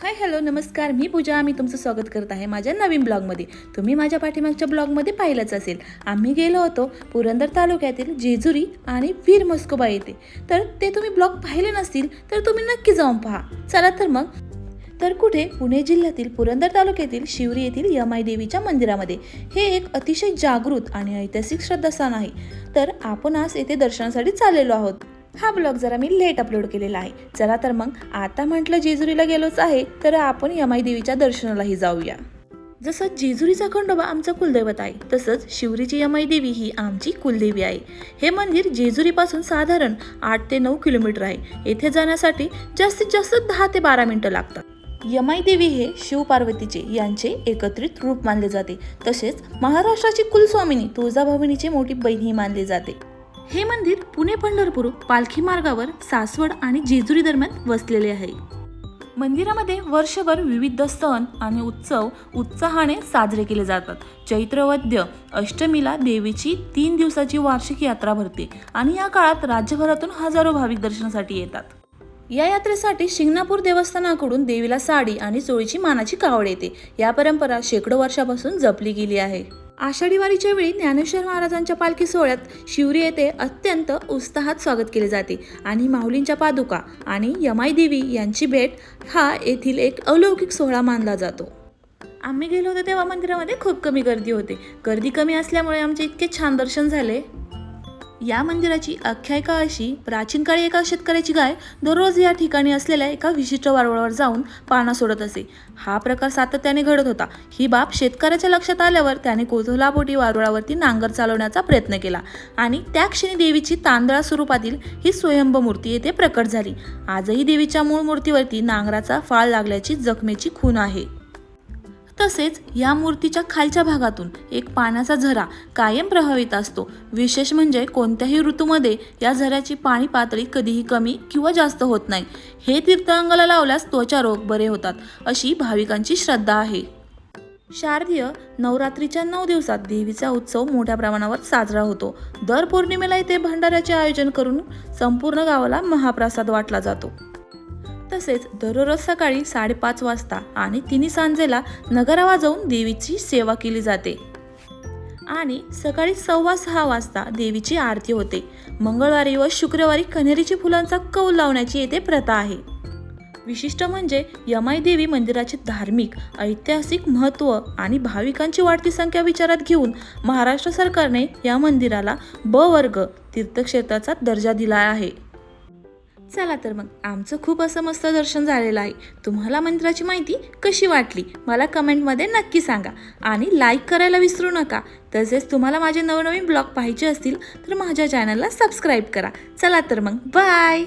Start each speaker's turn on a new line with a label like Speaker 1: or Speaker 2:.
Speaker 1: Hi hello नमस्कार, मी पूजा. मी तुमचं स्वागत करत आहे माझ्या नवीन ब्लॉगमध्ये. तुम्ही माझ्या पाठीमागच्या ब्लॉगमध्ये पाहिलंच असेल. आम्ही गेलो होतो पुरंदर तालुक्यातील जेजुरी आणि वीर म्हस्कोबा येथे. तर ते तुम्ही ब्लॉग पाहिले नसतील तर तुम्ही नक्की जाऊन पहा. चला तर मग. तर कुठे पुणे जिल्ह्यातील पुरंदर तालुक्यातील शिवरी येथील यमाई देवीच्या मंदिरामध्ये हे एक अतिशय जागृत आणि ऐतिहासिक श्रद्धास्थान आहे. तर आपण आज येथे दर्शनासाठी चाललेलो आहोत. हा ब्लॉग जरा मी लेट अपलोड केलेला आहे. चला तर मग, आता म्हटलं जेजुरीला गेलोच आहे तर आपण यमाई देवीच्या दर्शनालाही जाऊया. जसं जेजुरीचा खंडोबा आमचा कुलदैवत आहे, तसंच शिवरीची यमाई देवी ही आमची कुलदेवी आहे. हे मंदिर जेजुरीपासून साधारण 8 ते 9 किलोमीटर आहे. येथे जाण्यासाठी जास्तीत जास्त 10 ते 12 मिनिटं लागतात. यमाई देवी हे शिव पार्वतीचे यांचे एकत्रित रूप मानले जाते. तसेच महाराष्ट्राची कुलस्वामिनी तुळजाभवानीची मोठी बहीणही मानली जाते. हे मंदिर पुणे पंढरपूर पालखी मार्गावर सासवड आणि जेजुरी दरम्यान वसलेले आहे. मंदिरामध्ये वर्षभर विविध सण आणि उत्सव उत्साहाने साजरे केले जातात. चैत्रवद्य अष्टमीला देवीची 3 दिवसाची वार्षिक यात्रा भरते आणि या काळात राज्यभरातून हजारो भाविक दर्शनासाठी येतात. या यात्रेसाठी शिंगणापूर देवस्थानाकडून देवीला साडी आणि चोळीची मानाची कावड येते. या परंपरा शेकडो वर्षापासून जपली गेली आहे. आषाढी वारीच्या वेळी ज्ञानेश्वर महाराजांच्या पालखी सोहळ्यात शिवरी येथे अत्यंत उत्साहात स्वागत केले जाते आणि माऊलींच्या पादुका आणि यमाई देवी यांची भेट हा येथील एक अलौकिक सोहळा मानला जातो. आम्ही गेलो होतो तेव्हा मंदिरामध्ये खूप कमी गर्दी होते. गर्दी कमी असल्यामुळे आमचे इतके छान दर्शन झाले. या मंदिराची आख्यायिका अशी, प्राचीन काळी एका शेतकऱ्याची गाय दररोज या ठिकाणी असलेल्या एका विशिष्ट वारुळावर जाऊन पानं सोडत असे. हा प्रकार सातत्याने घडत होता. ही बाब शेतकऱ्याच्या लक्षात आल्यावर त्याने कुतूहलापोटी वारुळावरती नांगर चालवण्याचा प्रयत्न केला आणि त्या क्षणी देवीची तांदळा स्वरूपातील ही स्वयंभू मूर्ती येथे प्रकट झाली. आजही देवीच्या मूळ मूर्तीवरती नांगराचा फाळ लागल्याची जखमेची खूण आहे. तसेच या मूर्तीच्या खालच्या भागातून एक पाण्याचा झरा कायम प्रवाहित असतो. विशेष म्हणजे कोणत्याही ऋतूमध्ये या झऱ्याची पाणी पातळी कधीही कमी किंवा जास्त होत नाही. हे तीर्थ अंगाला लावल्यास त्वचा रोग बरे होतात अशी भाविकांची श्रद्धा आहे. शारदीय नवरात्रीच्या 9 दिवसात देवीचा उत्सव मोठ्या प्रमाणावर साजरा होतो. दर पौर्णिमेला इथे भंडाऱ्याचे आयोजन करून संपूर्ण गावाला महाप्रसाद वाटला जातो. तसेच दररोज सकाळी 5:30 वाजता आणि 3 सांजेला नगारा वाजवून देवीची सेवा केली जाते आणि सकाळी 6:15 वाजता देवीची आरती होते. मंगळवारी व शुक्रवारी कण्हेरीची फुलांचा कौल लावण्याची येथे प्रथा आहे. विशिष्ट म्हणजे यमाई देवी मंदिराचे धार्मिक ऐतिहासिक महत्त्व आणि भाविकांची वाढती संख्या विचारात घेऊन महाराष्ट्र सरकारने या मंदिराला ब वर्ग तीर्थक्षेत्राचा दर्जा दिला आहे. चला तर मग, आमचं खूप असं मस्त दर्शन झालेलं आहे. तुम्हाला मंदिराची माहिती कशी वाटली मला कमेंटमध्ये नक्की सांगा आणि लाईक करायला विसरू नका. तसेच तुम्हाला माझे नवनवीन ब्लॉग पाहिजे असतील तर माझ्या चॅनलला सबस्क्राईब करा. चला तर मग, बाय.